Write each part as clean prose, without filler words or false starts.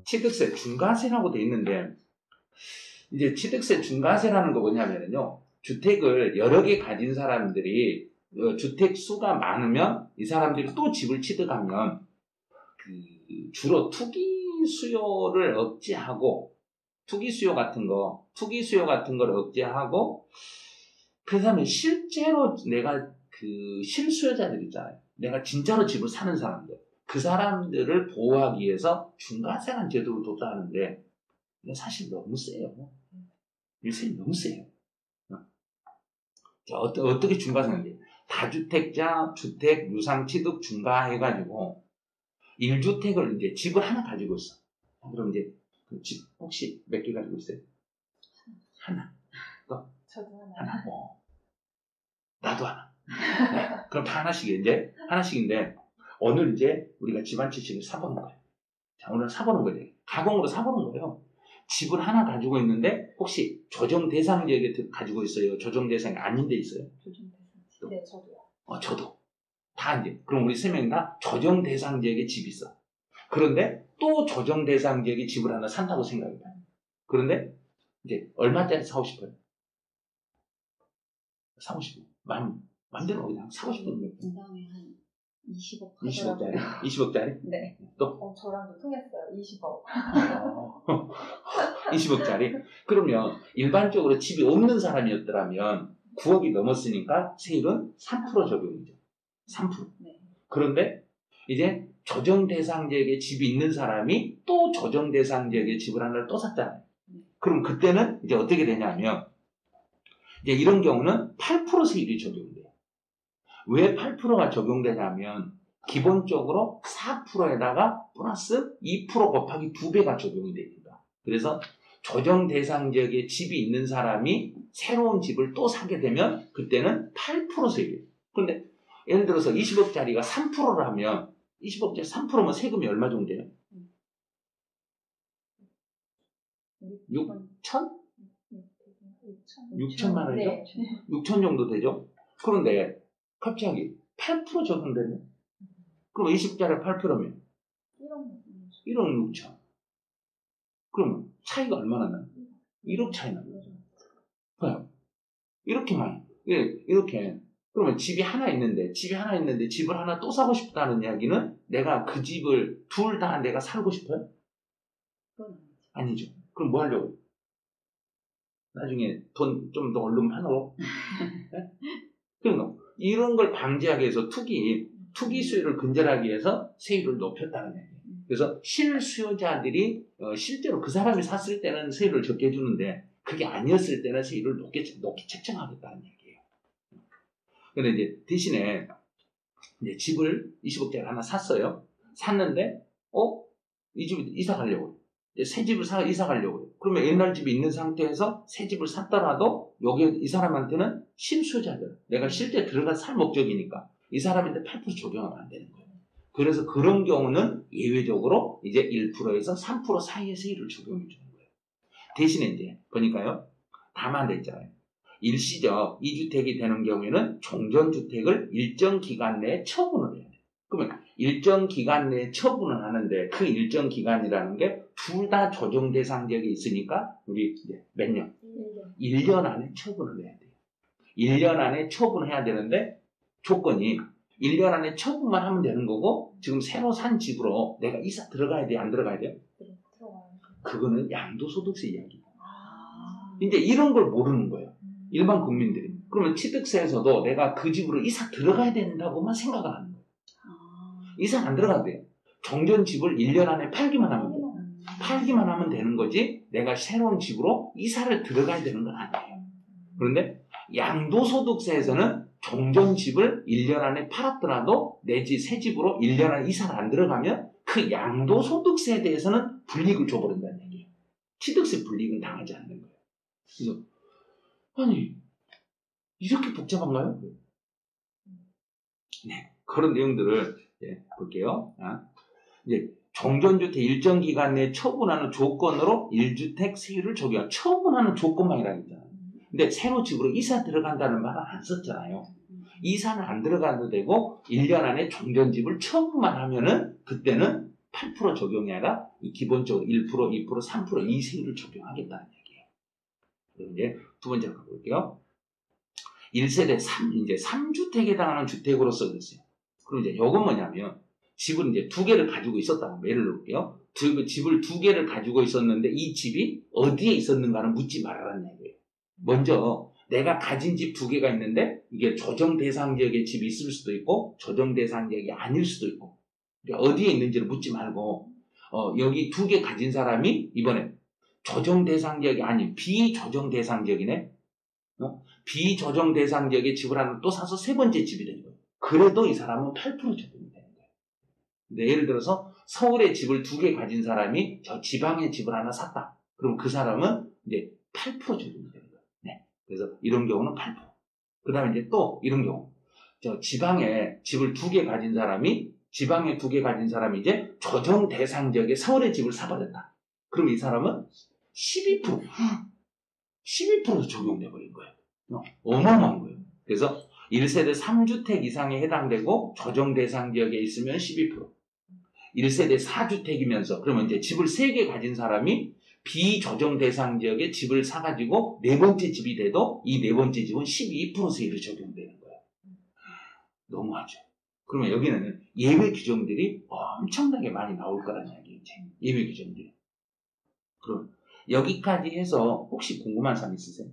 취득세 중과세라고 돼 있는데, 이제 취득세 중과세라는 거 뭐냐면요, 주택을 여러 개 가진 사람들이 주택 수가 많으면 이 사람들이 또 집을 취득하면 주로 투기 수요를 억제하고, 투기 수요 같은 걸 억제하고, 그 다음에 실제로 내가 실수요자들 있잖아요. 내가 진짜로 집을 사는 사람들, 그 사람들을 보호하기 위해서 중과세라는 제도를 뒀다는데, 사실 너무 세요. 일세이 너무 세요. 어떻게 중과세인지. 다주택자 주택 유상 취득 중과해가지고 1주택을 이제 집을 하나 가지고 있어. 그럼 이제 그 집 혹시 몇 개 가지고 있어요? 하나. 또? 저도 하나. 나도 하나. 네. 그럼 다 하나씩인데 오늘 이제 우리가 집 한 채씩을 사보는 거예요. 자, 오늘 사보는 거예요. 가공으로 사보는 거예요. 집을 하나 가지고 있는데 혹시 조정 대상 지역에 가지고 있어요? 조정 대상이 아닌 데 있어요? 조정 대상. 네, 저도요. 저도. 다 이제 그럼 우리 세 명이 다 조정 대상 지역에 집이 있어. 그런데 또 조정 대상 지역에 집을 하나 산다고 생각해요. 그런데 이제 얼마짜리 사고 싶어요? 사고 싶어요. 마음대로 그냥 사고 싶은 거. 분담이 한 20억. 20억짜리? 20억짜리? 네. 또? 저랑도 통했어요. 20억. 20억짜리? 그러면 일반적으로 집이 없는 사람이었더라면 9억이 넘었으니까 세율은 3% 적용이죠. 3%. 네. 그런데 이제 조정 대상 지역에 집이 있는 사람이 또 조정 대상 지역에 집을 하나를 또 샀잖아요. 그럼 그때는 이제 어떻게 되냐면, 이제 이런 경우는 8% 세율이 적용돼요. 왜 8%가 적용되냐면, 기본적으로 4%에다가 플러스 2% 곱하기 2배가 적용이 됩니다. 그래서 조정 대상 지역에 집이 있는 사람이 새로운 집을 또 사게 되면 그때는 8% 세율이에요. 그런데 예를 들어서 20억짜리가 3%를 하면 20억짜리 3%면 세금이 얼마 정도 돼요? 6천? 6천만 원이죠? 네. 6천 정도 되죠? 그런데 갑자기 8% 적용되네? 그럼 20억짜리 8%면 1억 6천. 그러면 차이가 얼마나 나요? 1억 차이 나요. 봐요. 이렇게 많이. 이렇게. 그러면 집이 하나 있는데 집을 하나 또 사고 싶다는 이야기는 내가 그 집을 둘 다 내가 살고 싶어요? 아니죠. 그럼 뭐 하려고? 나중에 돈 좀 더 얼른 파놓고. 네? 그러니까 이런 걸 방지하기 위해서 투기 수요를 근절하기 위해서 세율을 높였다는 얘기예요. 그래서 실수요자들이 실제로 그 사람이 샀을 때는 세율을 적게 주는데 그게 아니었을 때는 세율을 높게 책정하겠다는 얘기예요. 근데 이제 대신에 이제 집을 20억짜리 하나 샀어요. 샀는데 이 집에 이사 가려고. 새 집을 이사 가려고 해요. 그러면 옛날 집이 있는 상태에서 새 집을 샀더라도 여기 이 사람한테는 실수요자들, 내가 실제 들어간 살 목적이니까 이 사람한테 8% 적용하면 안 되는 거예요. 그래서 그런 경우는 예외적으로 이제 1%에서 3% 사이의 세율을 적용해 주는 거예요. 대신에 이제 보니까요, 다만 돼 있잖아요. 일시적 2주택이 되는 경우에는 종전주택을 일정 기간 내에 처분을 해야 돼요. 그러면 일정 기간 내에 처분을 하는데 그 일정 기간이라는 게 둘 다 조정 대상 지역에 있으니까 우리 이제 몇 년? 1년 안에 처분을 해야 돼요. 1년 안에 처분해야 되는데 조건이 1년 안에 처분만 하면 되는 거고, 지금 새로 산 집으로 내가 이사 들어가야 돼요? 안 들어가야 돼요? 그거는 양도소득세 이야기예요. 이제 이런 걸 모르는 거예요. 일반 국민들이. 그러면 취득세에서도 내가 그 집으로 이사 들어가야 된다고만 생각을 하는 거예요. 이사 안 들어가도 돼요. 종전 집을 1년 안에 팔기만 하면 돼요. 팔기만 하면 되는 거지 내가 새로운 집으로 이사를 들어가야 되는 건 아니에요. 그런데 양도소득세에서는 종전 집을 1년 안에 팔았더라도 내지 새 집으로 1년 안에 이사를 안 들어가면 그 양도소득세에 대해서는 불이익을 줘버린다는 얘기예요. 취득세 불이익은 당하지 않는 거예요. 그래서 아니 이렇게 복잡한가요? 네, 그런 내용들을 볼게요. 이제 종전주택 일정 기간 내에 처분하는 조건으로 1주택 세율을 적용. 처분하는 조건만이라고 했잖아요. 근데 새로 집으로 이사 들어간다는 말은 안 썼잖아요. 이사는 안 들어가도 되고 1년 안에 종전집을 처분만 하면은 그때는 8% 적용이 아니라 기본적으로 1%, 2%, 3% 이 세율을 적용하겠다는 얘기예요. 그럼 이제 두 번째로 가볼게요. 1세대 3주택에 해당하는 주택으로 써졌어요. 그럼 이제 요건 뭐냐면 집을 이제 두 개를 가지고 있었다고 예를 들어볼게요. 집을 두 개를 가지고 있었는데 이 집이 어디에 있었는가는 묻지 말아라는 얘기예요. 먼저 내가 가진 집 두 개가 있는데 이게 조정 대상 지역에 집이 있을 수도 있고 조정 대상 지역이 아닐 수도 있고 그러니까 어디에 있는지를 묻지 말고 여기 두 개 가진 사람이 이번에 조정 대상 지역이 아닌 비조정 대상 지역이네. 비조정 대상 지역에 집을 하나 또 사서 세 번째 집이 되는 거예요. 그래도 이 사람은 8% 적용이 되는 거예요. 근데 예를 들어서 서울에 집을 두 개 가진 사람이 저 지방에 집을 하나 샀다. 그럼 그 사람은 이제 8% 적용이 되는 거예요. 네. 그래서 이런 경우는 8%. 그 다음에 이제 또 이런 경우. 저 지방에 집을 두 개 가진 사람이 이제 조정 대상 지역에 서울에 집을 사버렸다. 그럼 이 사람은 12% 적용돼 버린 거예요. 어마어마한 거예요. 그래서 1세대 3주택 이상에 해당되고 조정 대상 지역에 있으면 12%. 1세대 4주택이면서 그러면 이제 집을 3개 가진 사람이 비조정 대상 지역에 집을 사가지고 네 번째 집이 돼도 이 네 번째 집은 12% 세율이 적용되는 거예요. 너무하죠. 그러면 여기는 예외 규정들이 엄청나게 많이 나올 거라는 얘기예요. 예외 규정들이. 그럼 여기까지 해서 혹시 궁금한 사람 있으세요?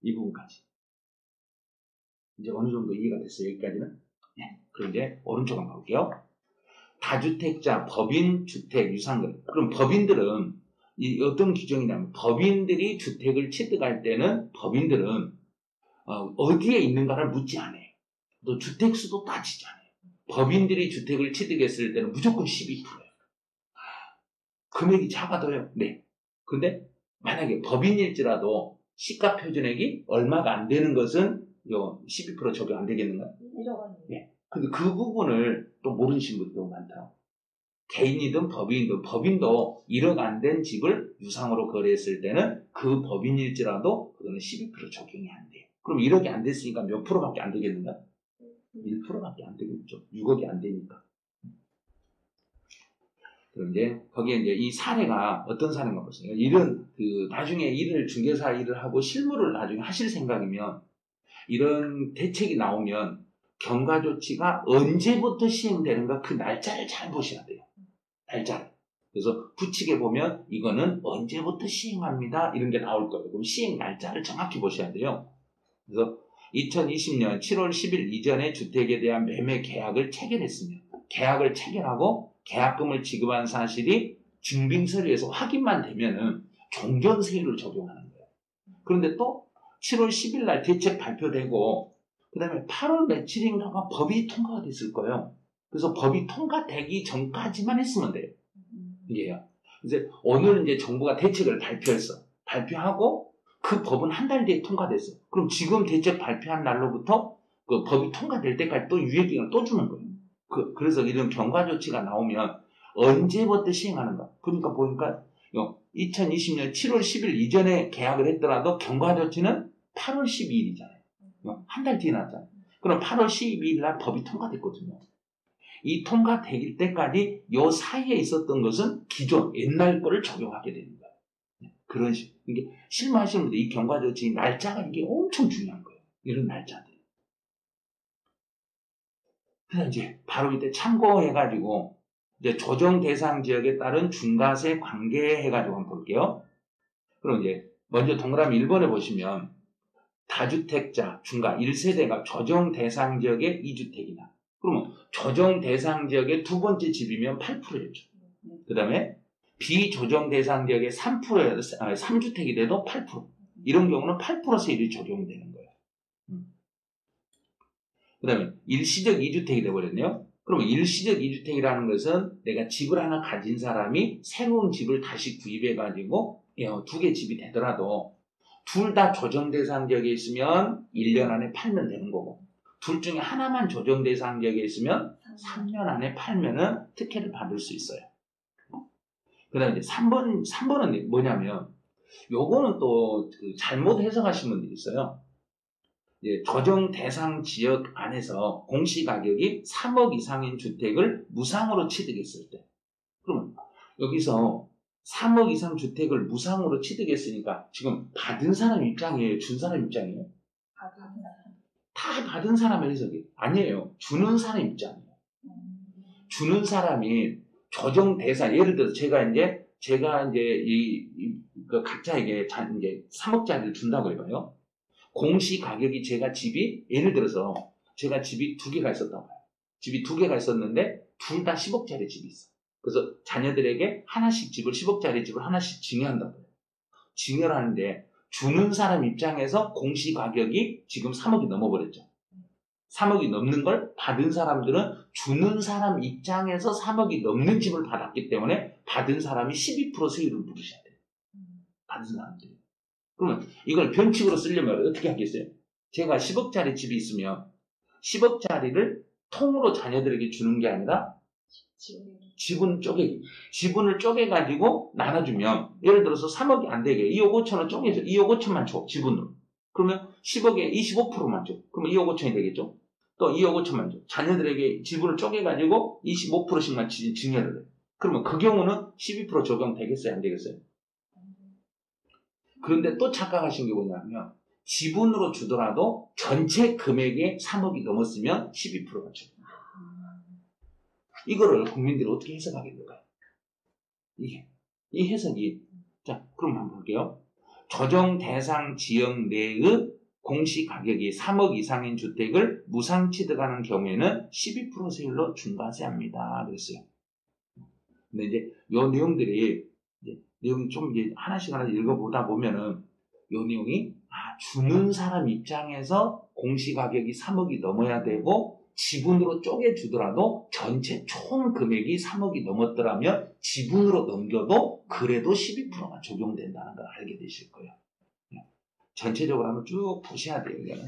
이 부분까지. 이제 어느 정도 이해가 됐어요, 여기까지는? 네. 그럼 이제 오른쪽 한번 볼게요. 다주택자, 법인, 주택, 유상금. 그럼 법인들은 어떤 규정이냐면 법인들이 주택을 취득할 때는 법인들은 어디에 있는가를 묻지 않아요. 또 주택수도 따지지 않아요. 법인들이 주택을 취득했을 때는 무조건 12%예요. 금액이 작아도요. 네. 근데 만약에 법인일지라도 시가 표준액이 얼마가 안 되는 것은 12% 적용 안 되겠는가요? 1억. 네. 근데 그 부분을 또 모르시는 분들도 많더라고요. 개인이든 법인이든 법인도 1억 안 된 집을 유상으로 거래했을 때는 그 법인일지라도 그거는 12% 적용이 안 돼요. 그럼 1억이 안 됐으니까 몇 프로밖에 안 되겠는가? 1%밖에 안 되겠죠. 6억이 안 되니까. 그럼 이제 거기에 이제 이 사례가 어떤 사례인가 보세요. 이런 나중에 중개사 일을 하고 실무를 나중에 하실 생각이면 이런 대책이 나오면 경과 조치가 언제부터 시행되는가 그 날짜를 잘 보셔야 돼요. 날짜를. 그래서 부칙에 보면 이거는 언제부터 시행합니다. 이런 게 나올 거예요. 그럼 시행 날짜를 정확히 보셔야 돼요. 그래서 2020년 7월 10일 이전에 주택에 대한 매매 계약을 체결했으면 계약을 체결하고 계약금을 지급한 사실이 증빙서류에서 확인만 되면은 종전세율을 적용하는 거예요. 그런데 또 7월 10일 날 대책 발표되고 그 다음에 8월 며칠인가가 법이 통과가 됐을 거예요. 그래서 법이 통과되기 전까지만 했으면 돼요. 이게요. 이제 오늘 이제 정부가 대책을 발표했어. 발표하고 그 법은 한 달 뒤에 통과됐어. 그럼 지금 대책 발표한 날로부터 그 법이 통과될 때까지 또 유예기간을 또 주는 거예요. 그래서 이런 경과 조치가 나오면 언제부터 시행하는가? 그러니까 보니까 2020년 7월 10일 이전에 계약을 했더라도 경과 조치는 8월 12일이잖아요. 한 달 뒤에 났잖아요. 그럼 8월 12일 날 법이 통과됐거든요. 이 통과될 때까지 요 사이에 있었던 것은 기존 옛날 거를 적용하게 되는 거예요. 그런 식으로. 이게 실무하시는 분들 이 경과 조치 날짜가 이게 엄청 중요한 거예요. 이런 날짜들. 그래서 이제 바로 이때 참고해가지고 이제 조정 대상 지역에 따른 중과세 관계해가지고 한번 볼게요. 그럼 이제 먼저 동그라미 1번에 보시면 다주택자 중과 1세대가 조정 대상 지역의 2주택이다. 그러면 조정 대상 지역의 두 번째 집이면 8%였죠. 그 다음에 비조정 대상 지역의 3주택이 돼도 8%. 이런 경우는 8% 세율이 적용이 되는 거예요. 그 다음에 일시적 2주택이 돼버렸네요. 그러면 일시적 2주택이라는 것은 내가 집을 하나 가진 사람이 새로운 집을 다시 구입해가지고 두 개 집이 되더라도 둘 다 조정 대상 지역에 있으면 1년 안에 팔면 되는 거고 둘 중에 하나만 조정 대상 지역에 있으면 3년 안에 팔면은 특혜를 받을 수 있어요. 그 다음에 이제 3번은 뭐냐면 요거는 또 잘못 해석하신 분들이 있어요. 조정 대상 지역 안에서 공시가격이 3억 이상인 주택을 무상으로 취득했을 때, 그러면 여기서 3억 이상 주택을 무상으로 취득했으니까 지금 받은 사람 입장이에요? 준 사람 입장이에요? 다 받은 사람의 해석이 아니에요. 주는 사람 입장이에요. 주는 사람이 조정 대상, 예를 들어서 제가 이제 그 각자에게 이제 3억짜리를 준다고 해봐요. 공시 가격이 예를 들어서 제가 집이 2개가 있었다고 봐요. 집이 2개가 있었는데 둘 다 10억짜리 집이 있어. 그래서 자녀들에게 하나씩 10억짜리 집을 하나씩 증여한다고 해요. 증여를 하는데 주는 사람 입장에서 공시 가격이 지금 3억이 넘어버렸죠. 3억이 넘는 걸 받은 사람들은 주는 사람 입장에서 3억이 넘는 집을 받았기 때문에 받은 사람이 12% 세율을 물으셔야 돼요. 받은 사람들이. 그러면 이걸 변칙으로 쓰려면 어떻게 하겠어요? 제가 10억짜리 집이 있으면 10억짜리를 통으로 자녀들에게 주는 게 아니라 지분을 쪼개가지고 나눠주면, 예를 들어서 3억이 안 되게 2억 5천을 쪼개서 2억 5천만 줘, 지분으로. 그러면 10억에 25%만 줘. 그러면 2억 5천이 되겠죠? 또 2억 5천만 줘. 자녀들에게 지분을 쪼개가지고 25%씩만 증여를 해. 그러면 그 경우는 12% 적용되겠어요? 안 되겠어요? 그런데 또 착각하신 게 뭐냐면, 지분으로 주더라도 전체 금액의 3억이 넘었으면 12%가 적용. 이거를 국민들이 어떻게 해석하겠는가요? 이 해석이, 자, 그럼 한번 볼게요. 조정 대상 지역 내의 공시 가격이 3억 이상인 주택을 무상 취득하는 경우에는 12% 세율로 중과세합니다. 그랬어요. 근데 이제 요 내용들이, 내용이 좀 이제 하나씩 읽어보다 보면은, 요 내용이, 주는 사람 입장에서 공시 가격이 3억이 넘어야 되고, 지분으로 쪼개주더라도 전체 총 금액이 3억이 넘었더라면 지분으로 넘겨도 그래도 12%가 적용된다는 걸 알게 되실 거예요. 전체적으로 한번 쭉 보셔야 돼요, 이거는.